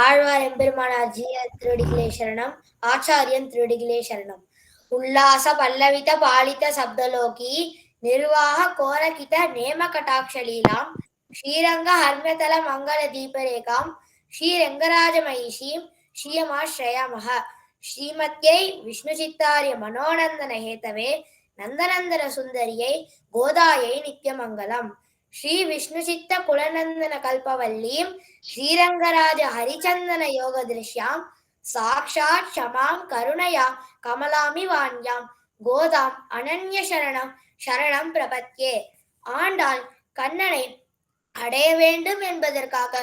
ஆழ்வார் எம்பெருமானார் ஜீயர் திருடிகளே சரணம். ஆச்சாரியன் திருடிகளே சரணம். உல்லாச பல்லவித பாலித சப்தலோகி நிர்வாக கோரகித நேம கட்டாட்சலீலாம் ஸ்ரீரங்க ஹர்மதல மங்கள தீபரேகாம் ஸ்ரீரங்கராஜ மகிஷீம் ஸ்ரீயமாஸ்ரயாமஹ. ஸ்ரீமத்யை விஷ்ணு சித்தாரிய மனோநந்தன ஹேதவே நந்தநந்தன சுந்தரியை கோதாயை நித்யமங்கலம். ஸ்ரீ விஷ்ணு சித்த குலநந்தன கல்பவல்லீம் ஸ்ரீரங்கராஜ ஹரிச்சந்தன யோக திருஷ்யாம் சாக்ஷாத் க்ஷமாம் கருணையா கமலாமி வாண்யாம் கோதாம் அனன்ய சரணம் சரணம் பிரபத்யே. ஆண்டாள் கண்ணனை அடைய வேண்டும் என்பதற்காக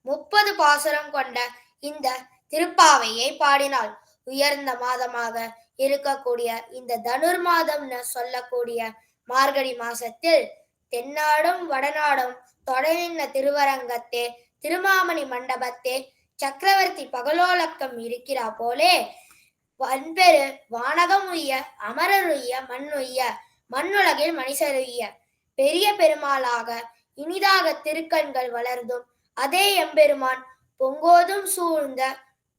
30 பாசுரம் கொண்ட இந்த திருப்பாவையை பாடினாள். உயர்ந்த மாதமாக இருக்கக்கூடிய இந்த தனுர் மாதம்னு சொல்லக்கூடிய மார்கழி மாசத்தில் தென்னாடும் வடநாடும் தொடர்ந்த திருவரங்கத்தே திருமாமணி மண்டபத்தே சக்கரவர்த்தி பகலோலக்கம் இருக்கிறா போலே வன்பெரு வானகம் உய்ய அமரர் உய்ய மண்ணுய்ய மண்ணுலகில் மனுஷருய்ய பெரிய பெருமாளாக இனிதாக திருக்கண்கள் வளர்ந்தும் அதே எம்பெருமான் பொங்கோதும் சூழ்ந்த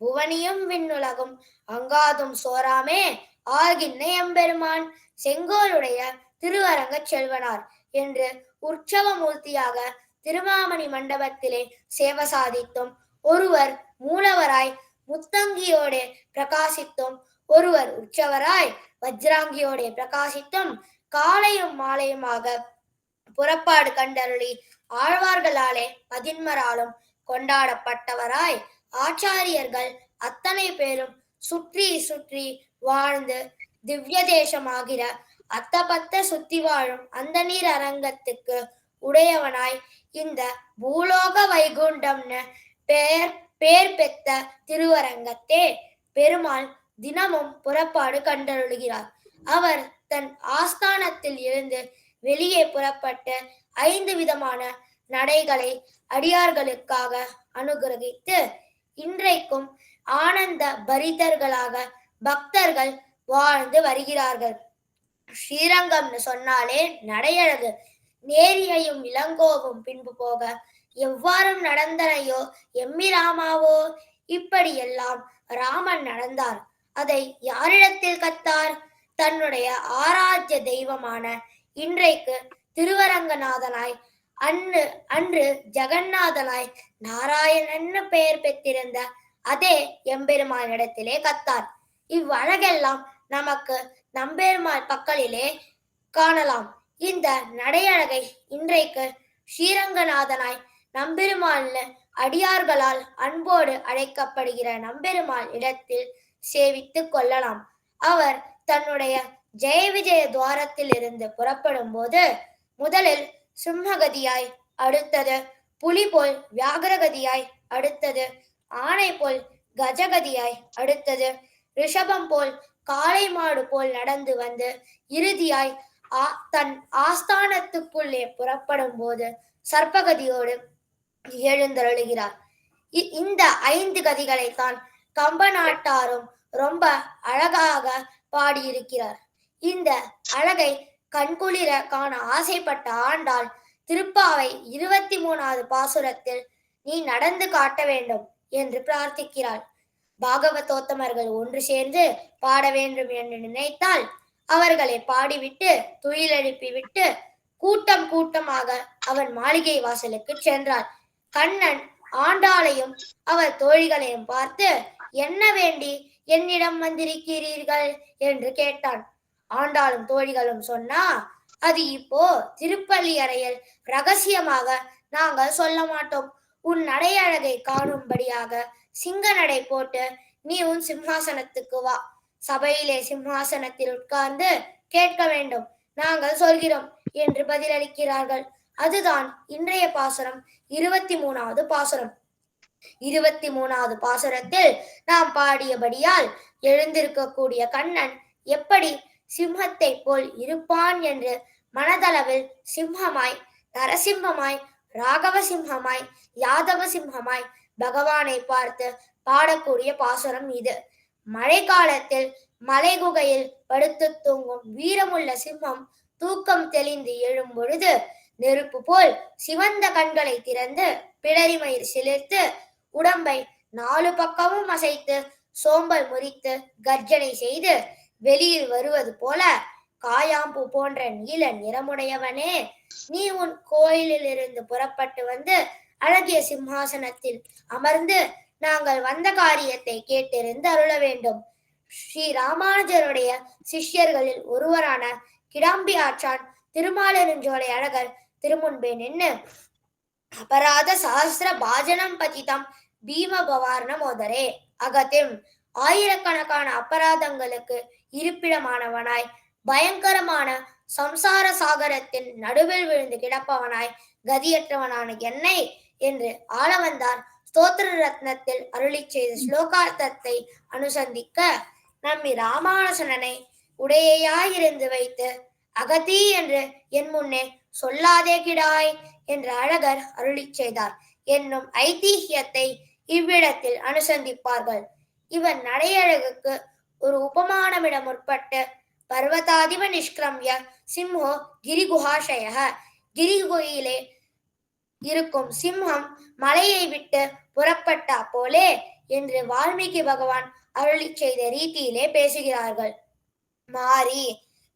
புவனியும் விண்ணுலகும் அங்காதும் சோராமே ஆகின்ன எம்பெருமான் செங்கோலுடைய திருவரங்க செல்வனார் என்று உற்சவமூர்த்தியாக திருமாமணி மண்டபத்திலே சேவை சாதித்தும் ஒருவர் மூலவராய் முத்தங்கியோடே பிரகாசித்தும் ஒருவர் உற்சவராய் வஜ்ராங்கியோடே பிரகாசித்தும் காலையும் மாலையுமாக புறப்பாடு கண்டருளி ஆழ்வார்களாலே பதின்மராலும் கொண்டாடப்பட்டவராய் ஆச்சாரியர்கள் அத்தனை பேரும் சுற்றி சுற்றி வாழ்ந்து திவ்ய தேசமாகிற அத்தபத்த சுத்தி வாழும் அந்த நீர் அரங்கத்துக்கு உடையவனாய் இந்த பூலோக வைகுண்டம்னு பேர் பெத்த திருவரங்கத்தே பெருமாள் தினமும் புறப்பாடு கண்டருளுகிறார். அவர் தன் ஆஸ்தானத்தில் இருந்து வெளியே புறப்பட்டு 5 விதமான நடைகளை அடியார்களுக்காக அனுகிரகித்து இன்றைக்கும் ஆனந்த பரிதர்களாக பக்தர்கள் வாழ்ந்து வருகிறார்கள். ஸ்ரீரங்கம்னு சொன்னாலே நடையழகு. நேரியையும் இளங்கோவும் பின்பு போக எவ்வாறும் நடந்தனையோ எம்மிராமாவோ இப்படியெல்லாம் ராமன் நடந்தார். அதை யாரிடத்தில் கத்தார்? தன்னுடைய ஆராத்திய தெய்வமான இன்றைக்கு திருவரங்கநாதனாய் அன்று ஜெகநாதனாய் நாராயணன்னு பெயர் பெற்றிருந்த அதே எம்பெருமானிடத்திலே கத்தார். இவ்வழகெல்லாம் நமக்கு நம்பெருமாள் பக்கலிலே காணலாம். இந்த நடையழகை இன்றைக்கு ஸ்ரீரங்கநாதனாய் நம்பெருமாள் அடியார்களால் அன்போடு அழைக்கப்படுகிற நம்பெருமாள் இடத்தில் சேவித்து கொள்ளலாம். அவர் தன்னுடைய ஜெய விஜய துவாரத்தில் இருந்து புறப்படும் போது முதலில் சிம்மகதியாய், அடுத்தது புலி போல் வியாகரகதியாய், அடுத்தது ஆணை போல் கஜகதியாய், அடுத்தது ரிஷபம் போல் காளை மாடு போல் நடந்து வந்து இறுதியாய் தன் ஆஸ்தானத்துக்குள்ளே புறப்படும் போது சர்ப்பகதியோடு எழுந்தருளுகிறார். இந்த 5 கதிகளைத்தான் கம்ப நாட்டாரும் ரொம்ப அழகாக பாடியிருக்கிறார். இந்த அழகை கண்குளிர காண ஆசைப்பட்ட ஆண்டாள் திருப்பாவை 23வது பாசுரத்தில் நீ நடந்து காட்ட வேண்டும் என்று பிரார்த்திக்கிறாள். பாகவதோத்தமர்கள் ஒன்று சேர்ந்து பாட வேண்டும் என்று நினைத்தால் அவர்களை பாடிவிட்டு துயிலெழுப்பிவிட்டு கூட்டம் கூட்டமாக அவன் மாளிகை வாசலுக்கு சென்றாள். கண்ணன் ஆண்டாளையும் அவர் தோழிகளையும் பார்த்து என்ன வேண்டி என்னிடம் வந்திருக்கிறீர்கள் என்று கேட்டான். ஆண்டாளும் தோழிகளும் சொன்னா அது இப்போ திருப்பள்ளி அறையில் ரகசியமாக நாங்கள் சொல்ல மாட்டோம். உன் நடையழகை காணும்படியாக சிங்க நடை போட்டு நீ உன் சிம்ஹாசனத்துக்கு வா. சபையிலே சிம்ஹாசனத்தில் உட்கார்ந்து கேட்க வேண்டும். நாங்கள் சொல்கிறோம் என்று பதிலளிக்கிறார்கள். அதுதான் இன்றைய பாசுரம் 23வது பாசுரம். 23வது பாசுரத்தில் நாம் பாடியபடியால் எழுந்திருக்கக்கூடிய கண்ணன் எப்படி சிம்மத்தை போல் இருப்பான் என்று மனதளவில் சிம்மமாய், நரசிம்மமாய், ராகவ சிம்மமாய், யாதவ சிம்மமாய் பகவானை பார்த்து பாடக்கூடிய பாசுரம் இது. மழை காலத்தில் மலை குகையில் படுத்து தூங்கும் வீரமுள்ள சிம்மம் தூக்கம் தெளிந்து எழும் பொழுது நெருப்பு போல் சிவந்த கண்களை திறந்து பிடரிமயிர் சிலிர்த்து உடம்பை நாலு பக்கமும் அசைத்து சோம்பல் முறித்து கர்ஜனை செய்து வெளியில் வருவது போல காயாம்பூ போன்ற நீல நிறமுடையவனே, நீ உன் கோயிலிலிருந்து புறப்பட்டு வந்து அழகிய சிம்மாசனத்தில் அமர்ந்து நாங்கள் வந்த காரியத்தை கேட்டிருந்து அருள வேண்டும். ஸ்ரீ ராமானுஜருடைய சிஷ்யர்களில் ஒருவரான கிடாம்பி ஆச்சான் திருமாலிருஞ்சோலை அழகர் திருமுன்பே நின்று அபராத சஹசிர பாஜனம் பதிதம் பீம பவார்ண மோதரே அகத்திம், ஆயிரக்கணக்கான அபராதங்களுக்கு இருப்பிடமானவனாய் பயங்கரமான சம்சார சாகரத்தின் நடுவில் விழுந்து கிடப்பவனாய் கதியற்றவனான என்னை என்று ஆளவந்தார் ஸ்தோத்திர ரத்னத்தில் அருளி செய்த ஸ்லோகார்த்தத்தை அனுசந்திக்க நம்மி ராமானுசனனை உடையாயிருந்து வைத்து அகதி என்று என் முன்னே சொல்லாதே கிடாய் என்று அழகர் அருளி செய்தார் என்னும் ஐதீகியத்தை இவ்விடத்தில் அனுசந்திப்பார்கள். இவன் நடையழகுக்கு ஒரு உபமானமிட முற்பட்டு பர்வதாதிப நிஷ்கிரம்ய சிம்ஹோ கிரிகுஹாஷய, கிரிகுகையிலே இருக்கும் சிம்ஹம் மலையை விட்டு புறப்பட்டா போலே என்று வால்மீகி பகவான் அருளி செய்த ரீதியிலே பேசுகிறார்கள். மாறி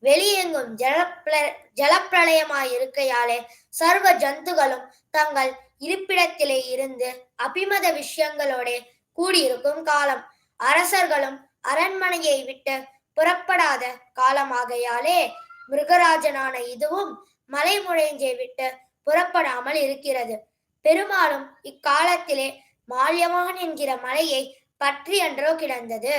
வெளியெங்கும் ஜலப்பிரளயமாயிருக்கையாலே சர்வ ஜந்துகளும் தங்கள் இருப்பிடத்திலே இருந்து அபிமத விஷயங்களோட கூடியிருக்கும் காலம், அரசர்களும் அரண்மனையை விட்டு புறப்படாத காலமாகையாலே மிருகராஜனான இதுவும் மலை முழைஞ்சை விட்டு புறப்படாமல் இருக்கிறது. பெருமாளும் இக்காலத்திலே மால்யவான் என்கிற மலையை பற்றி அன்றோ கிடந்தது.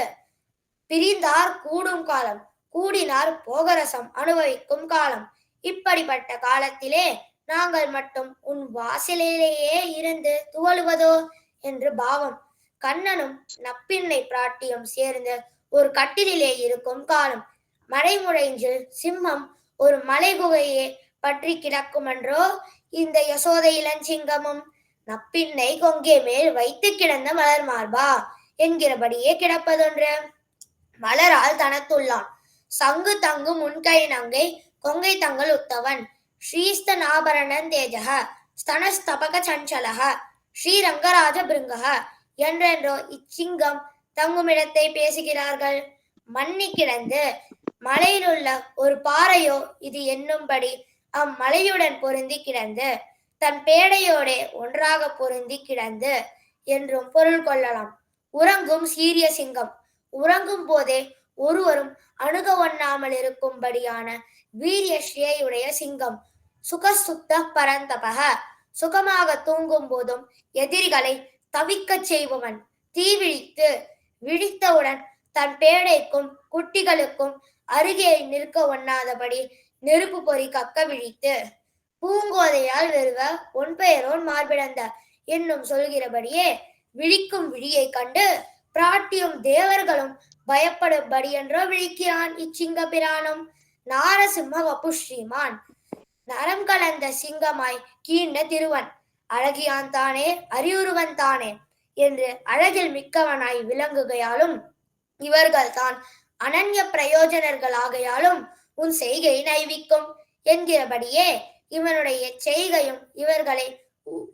பிரிந்தார் கூடும் காலம், கூடினார் போகரசம் அனுபவிக்கும் காலம். இப்படிப்பட்ட காலத்திலே நாங்கள் மட்டும் உன் வாசலிலேயே இருந்து துவழுவதோ என்று பாவம். கண்ணனும் நப்பின்னை பிராட்டியும் சேர்ந்து ஒரு கட்டிலே இருக்கும் காலம். மடைமுழைஞ்சில் சிம்மம் ஒரு மலை குகையே பற்றி கிடக்குமென்றோ இந்த யசோத இளஞ்சிங்கமும் நப்பின்னை கொங்கே மேல் வைத்து கிடந்த மலர் மார்பா என்கிறபடியே கிடப்பதொன்று. மலரால் தனத்துள்ளான் சங்கு தங்கு முன்கை நங்கை கொங்கை தங்கள் உத்தவன் ஸ்ரீஸ்தநாபரணன் தேஜக ஸ்தனஸ்தபக சஞ்சலக ஸ்ரீரங்கராஜ பிருங்கக என்றென்றோ இச்சிங்கம் தங்குமிடத்தை பேசுகிறார்கள். மண்ணி கிடந்து மலையிலுள்ள ஒரு பாறையோ இது என்னும்படி அம்மலையுடன் பொருந்தி கிடந்து தன் பேடையோடே ஒன்றாக பொருந்தி கிடந்து என்றும் பொருள் கொள்ளலாம். உறங்கும் சீரிய சிங்கம், உறங்கும் போதே ஒருவரும் அணுக ஒண்ணாமல் இருக்கும்படியான வீரிய ஸ்ரீயுடைய சிங்கம். சுகசுத்த பரந்தபக, சுகமாக தூங்கும் போதும் எதிரிகளை தவிக்க செய்பவன். தீவிழித்து விழித்தவுடன் தன் பேடைக்கும் குட்டிகளுக்கும் அருகே நிற்க ஒண்ணாதபடி நெருப்பு பொறி கக்க விழித்து பூங்கோதையால் வெறுவ ஒன் பெயரோன் மார்பிடந்த என்னும் சொல்கிறபடியே விழிக்கும் விழியை கண்டு பிராட்டியும் தேவர்களும் பயப்படும்படி என்றோ விழிக்கிறான் இச்சிங்க பிரானும். நாரசிம்ம வபுஸ்ரீமான், நரம் கலந்த சிங்கமாய் கீண்ட திருவன், அழகியான் தானே அறிவுருவன் தானே என்று அழகில் மிக்கவனாய் விளங்குகையாலும் இவர்கள் தான் அனன்ய பிரயோஜனர்களாகையாலும் உன் செய்கை நைவிக்கும் என்கிறபடியே இவனுடைய செய்கையும் இவர்களை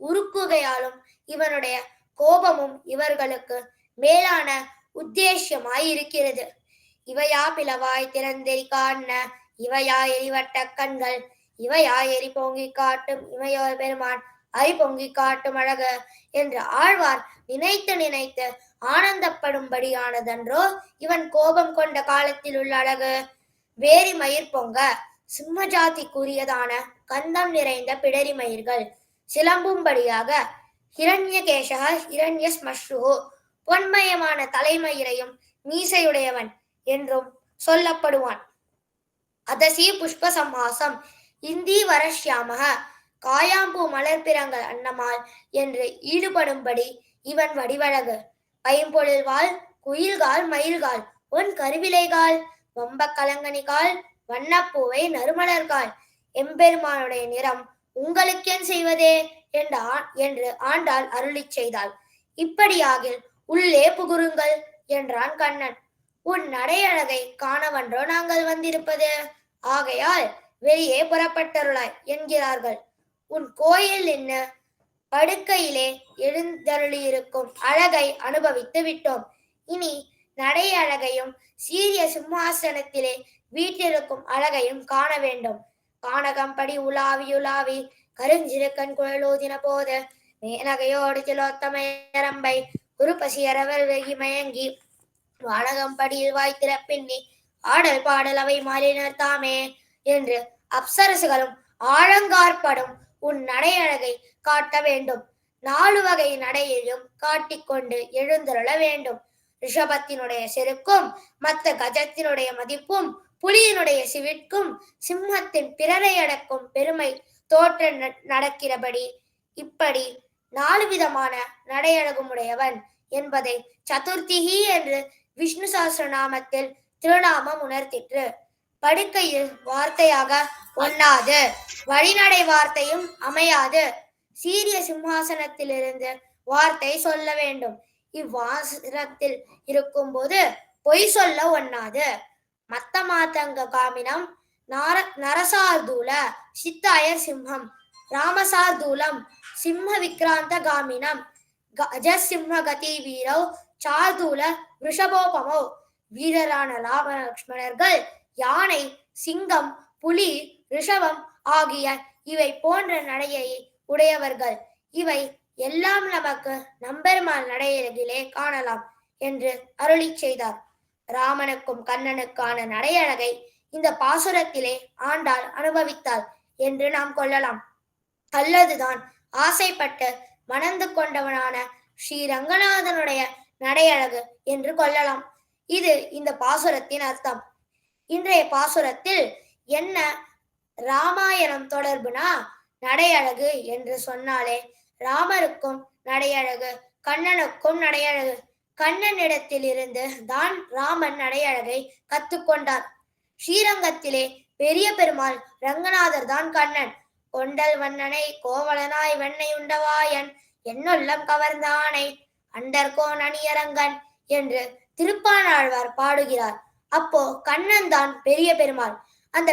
உருக்குகையாலும் இவனுடைய கோபமும் இவர்களுக்கு மேலான உத்தேசியமாய் இருக்கிறது. இவையா பிளவாய் திறந்தெறி காண, இவையா எரிவட்ட கண்கள், இவையா எரி பொங்கி காட்டும் இமையோர் பெருமான் ஐ பொங்கி காட்டும் அழகு என்று ஆழ்வார் நினைத்து நினைத்து ஆனந்தப்படும்படியானதன்றோ இவன் கோபம் கொண்ட காலத்தில் உள்ள அழகு. வேரி மயிர் பொங்க சிம்மஜாதிக்குரியதான கந்தம் நிறைந்த பிடரி மயிர்கள் சிலம்பும்படியாக ஹிரண்யகேசக ஹிரண்ய ஸ்மஸ்ரு, பொன்மயமான தலைமயிரையும் மீசையுடையவன் என்றும் சொல்லப்படுவான். அதசி புஷ்ப சம்ஹாசம் இந்தி வரஷ்யாமக, காயாம்பூ மலர்பிறங்கள் அன்னமால் என்று ஈடுபடும்படி இவன் வடிவழகு. பைம்பொழில்வாள் குயில்கால் மயில்கால் உன் கருவிலைகால் வம்ப கலங்கனிகால் வண்ணப்பூவை நறுமலர்கால் எம்பெருமானுடைய நிறம் உங்களுக்கேன் செய்வதே என்று ஆண்டாள் அருளி செய்தாள். இப்படியாகில் உள்ளே புகுருங்கள் என்றான் கண்ணன். உன் நடையழகை காணவன்றோ நாங்கள் வந்திருப்பது, ஆகையால் வெளியே புறப்பட்டருளாய் என்கிறார்கள். உன் கோயில் என்ன படுக்கையிலே எழுந்தருளியிருக்கும் அழகை அனுபவித்து விட்டோம். இனி நடை அழகையும் சீரிய சிம்மாசனத்திலே வீற்றிருக்கும் அழகையும் காண வேண்டும். கானகம்படி உலாவி கருஞ்சிறுக்கண் குழலூதின போது மேனகையோடு திலோத்தமையரம்பை உருப்பசியரவர் வெகி மயங்கி வானகம்படியில் வாய் திறப்பின்னி ஆடல் பாடல் அவை மாறினர் தாமே என்று அப்சரசுகளும் ஆழங்காற்படும் உன் நடையழகை காட்ட வேண்டும். 4 வகை நடையையும் காட்டிக்கொண்டு எழுந்தருள வேண்டும். ரிஷபத்தினுடைய செருக்கும் மத்த கஜத்தினுடைய மதிப்பும் புலியினுடைய சிவிற்கும் சிம்மத்தின் பிறரை அடக்கும் பெருமை தோற்ற நடக்கிறபடி இப்படி 4 விதமான நடையழகுமுடையவன் என்பதை சதுர்த்திகி என்று விஷ்ணு சஹஸ்ரநாமத்தில் திருநாமம் உணர்த்திற்று. படுக்கையில் வார்த்தையாக ஒண்ணாது, வழிநடை வார்த்தையும் அமையாது. சீரிய சிம்மாசனத்திலிருந்து வார்த்தை சொல்ல வேண்டும். இவ்வாசனத்தில் இருக்கும் போது பொய் சொல்ல ஒண்ணாது. மத்த மாதங்க காமினம் நரசார்தூல சித்தாயர் சிம்மம் ராமசார்தூலம் சிம்ம விக்ராந்த காமினம் கஜசிம்ம கதி வீரவ் சார்தூல ரிஷபோபமோ. வீரரான ராம லக்ஷ்மணர்கள் யானை, சிங்கம், புலி, ரிஷபம் ஆகிய இவை போன்ற நடையை உடையவர்கள். இவை எல்லாம் நமக்கு நம்பெருமாள் நடையழகிலே காணலாம் என்று அருளி செய்தார். ராமனுக்கும் கண்ணனுக்கான நடையழகை இந்த பாசுரத்திலே ஆண்டாள் அனுபவித்தாள் என்று நாம் கொள்ளலாம். அல்லதுதான் ஆசைப்பட்டு மணந்து கொண்டவனான ஸ்ரீ ரங்கநாதனுடைய நடையழகு என்று கொள்ளலாம். இது இந்த பாசுரத்தின் அர்த்தம். இன்றைய பாசுரத்தில் என்ன ராமாயணம் தொடர்புனா, நடையழகு என்று சொன்னாலே ராமருக்கும் நடையழகு, கண்ணனுக்கும் நடையழகு. கண்ணனிடத்தில் இருந்து தான் ராமன் நடையழகை கத்துக்கொண்டார். ஸ்ரீரங்கத்திலே பெரிய பெருமாள் ரங்கநாதர் தான் கண்ணன். கொண்டல் வண்ணனை கோவலனாய் வெண்ணை உண்டவாயன் என்னுள்ளம் கவர்ந்தானை அண்டர்கோன் அணியரங்கன் என்று திருப்பாணாழ்வார் பாடுகிறார். அப்போ கண்ணன் தான் பெரிய பெருமாள். அந்த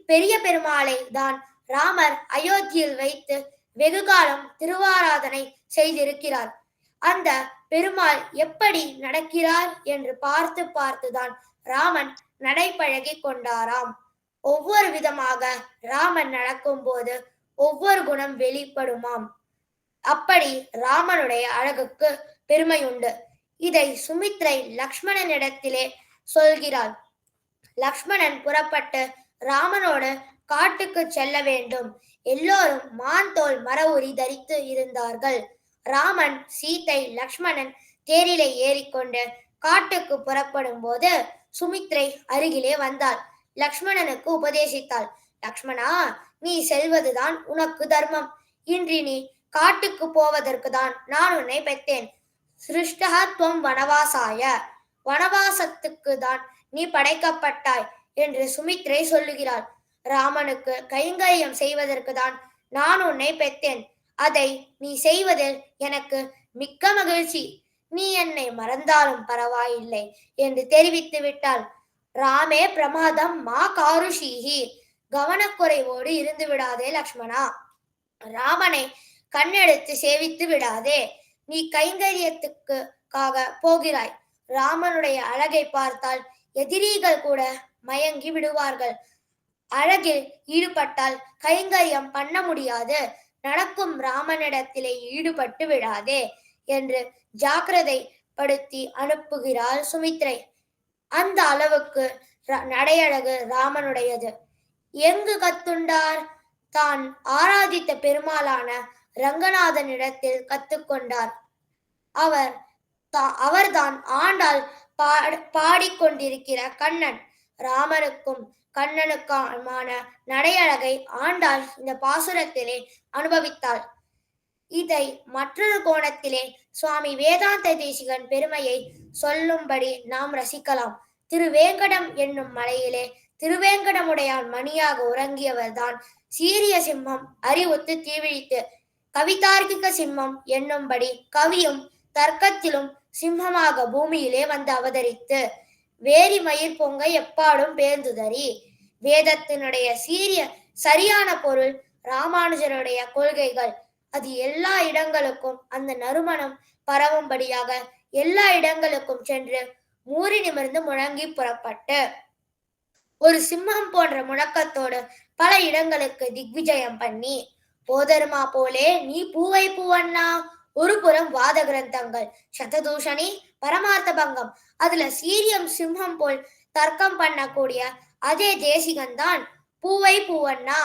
பெரிய பெருமாளை தான் ராமர் அயோத்தியில் வைத்து வெகுகாலம் திருவாராதனை செய்திருக்கிறார். அந்த பெருமாள் எப்படி நடக்கிறார் என்று பார்த்து பார்த்துதான் ராமன் நடைபழகி கொண்டாராம். ஒவ்வொரு விதமாக ராமன் நடக்கும் போது ஒவ்வொரு குணம் வெளிப்படுமாம். அப்படி ராமனுடைய அழகுக்கு பெருமை உண்டு. இதை சுமித்ரை லக்ஷ்மணனிடத்திலே சொல்கிறாள். லக்ஷ்மணன் புறப்பட்டு ராமனோடு காட்டுக்கு செல்ல வேண்டும். எல்லோரும் மான் தோல் மரவுரி தரித்து இருந்தார்கள். ராமன், சீதை, லக்ஷ்மணன் தேரிலே ஏறிக்கொண்டு காட்டுக்கு புறப்படும் போது சுமித்ரை அருகிலே வந்தாள். லக்ஷ்மணனுக்கு உபதேசித்தாள். லக்ஷ்மணா, நீ செல்வதுதான் உனக்கு தர்மம். இன்றி நீ காட்டுக்கு போவதற்கு தான் நான் உன்னை பெற்றேன். சிருஷ்டஹத்வம் வனவாசாய, வனவாசத்துக்கு தான் நீ படைக்கப்பட்டாய் என்று சுமித்ரை சொல்லுகிறாள். ராமனுக்கு கைங்கரியம் செய்வதற்கு தான் நான் உன்னை பெற்றேன். அதை நீ செய்வதில் எனக்கு மிக்க மகிழ்ச்சி. நீ என்னை மறந்தாலும் பரவாயில்லை என்று தெரிவித்து விட்டாள். ராமே பிரமாதம் மா காருஷீஹி, கவனக்குறைவோடு இருந்து விடாதே லக்ஷ்மணா. ராமனை கண்ணெடுத்து சேவித்து விடாதே. நீ கைங்கரியத்துக்காக போகிறாய். ராமனுடைய அழகை பார்த்தால் எதிரிகள் கூட மயங்கி விடுவார்கள். அழகில் ஈடுபட்டால் கைங்கரியம் பண்ண முடியாது. நடக்கும் ராமனிடத்திலே ஈடுபட்டு விடாதே என்று ஜாக்கிரதைப்படுத்தி அனுப்புகிறாள் சுமித்ரை. அந்த அளவுக்கு நடையழகு ராமனுடையது. எங்கு கத்துண்டார்? தான் ஆராதித்த பெருமாளான ரங்கநாதனிடத்தில் கத்துக்கொண்டார். அவர்தான் ஆண்டாள் பாடிக்கொண்டிருக்கிற கண்ணன். ராமருக்கும் கண்ணனுக்குமான நடையழகை ஆண்டாள் இந்த பாசுரத்திலே அனுபவித்தாள். இதை மற்றொரு கோணத்திலே சுவாமி வேதாந்த தேசிகன் பெருமையை சொல்லும்படி நாம் ரசிக்கலாம். திருவேங்கடம் என்னும் மலையிலே திருவேங்கடமுடையான் மணியாக உறங்கியவர்தான் சீரிய சிம்மம் அறிவுத்து தீவிழித்து கவிதார்க்கிக சிம்மம் என்னும்படி கவியும் தர்க்கத்திலும் சிம்மமாக பூமியிலே வந்து அவதரித்து வேரி மயிர் பொங்க எப்பாடும் பேர்ந்துதறி. வேதத்தினுடைய சரியான பொருள் ராமானுஜருடைய கொள்கைகள். அது எல்லா இடங்களுக்கும் அந்த நறுமணம் பரவும்படியாக எல்லா இடங்களுக்கும் சென்று மூறி நிமிர்ந்து முழங்கி புறப்பட்டு ஒரு சிம்மம் போன்ற முழக்கத்தோடு பல இடங்களுக்கு திக்விஜயம் பண்ணி போதருமா போலே நீ பூவை பூவண்ணா. ஒரு புறம் வாத கிரந்தங்கள் சததூஷணி பரமார்த்த பங்கம், அதுல சீரியம் சிம்மம் போல் தர்க்கம் பண்ணக்கூடிய அதே தேசிகன்தான் பூவை பூவண்ணா.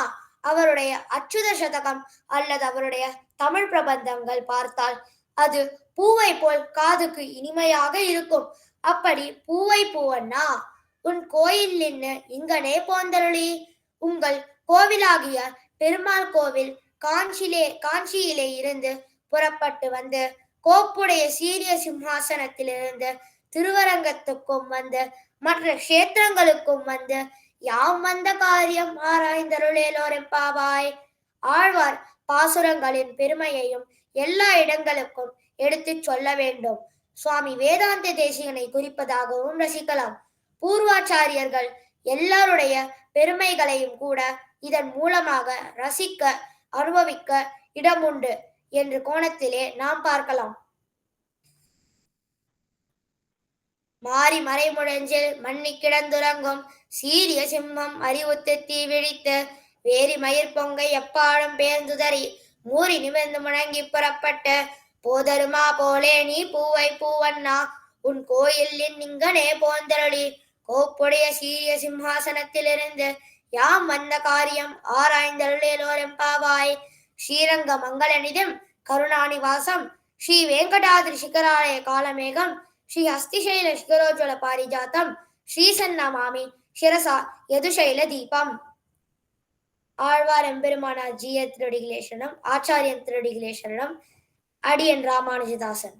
அவருடைய அச்சுத சதகம் அல்லது அவருடைய தமிழ் பிரபந்தங்கள் பார்த்தால் அது பூவை போல் காதுக்கு இனிமையாக இருக்கும். அப்படி பூவை பூவண்ணா உன் கோயில் நின்று இங்கனே போந்தருளி. உங்கள் கோவிலாகிய பெருமாள் கோவில் காஞ்சியிலே இருந்து புறப்பட்டு வந்து கோப்புடைய சீரிய சிம்ஹாசனத்திலிருந்து திருவரங்கத்துக்கும் வந்து மற்ற கஷேத்திரங்களுக்கும் வந்து யாம் வந்த காரியம் ஆராய்ந்தருளேலோரெம்பாவாய். ஆழ்வார் பாசுரங்களின் பெருமையையும் எல்லா இடங்களுக்கும் எடுத்துச் சொல்ல வேண்டும். சுவாமி வேதாந்த தேசிகனை குறிப்பதாகவும் ரசிக்கலாம். பூர்வாச்சாரியர்கள் எல்லாருடைய பெருமைகளையும் கூட இதன் மூலமாக ரசிக்க அனுபவிக்க இடமுண்டு என்ற கோணத்திலே நாம் பார்க்கலாம். மாறி மறைமுழஞ்சில் மண்ணி கிடந்துறங்கும் சீரிய சிம்மம் அறிவுத்து தீ விழித்து வேரி மயிர் பொங்கை எப்பாடும் பேர்ந்துதறி மூறி நிமிர்ந்து முழங்கி புறப்பட்டு போதருமா போலே நீ பூவை பூவண்ணா உன் கோயில் இங்கனே போந்தருளி. கோப்புடைய சீரிய சிம்ஹாசனத்திலிருந்து யாம் வந்த காரியம் ஆராய்ந்தருளேலோரெம்பாவாய். ஸ்ரீரங்க மங்களநிதம் கருணாநிவாசம் ஸ்ரீ வெங்கடாதிரி சிகராலய காலமேகம் ஸ்ரீ ஹஸ்திசைல சிகரோஜ்வல பாரிஜாத்தம் ஸ்ரீசன்னமாமி சிரசா யதுசைல தீபம். ஆழ்வார் எம்பெருமானார் ஜீய திருடிகளே சரணம். ஆச்சாரியன் திருடிகளே சரணம். அடியன் ராமானுஜதாசன்.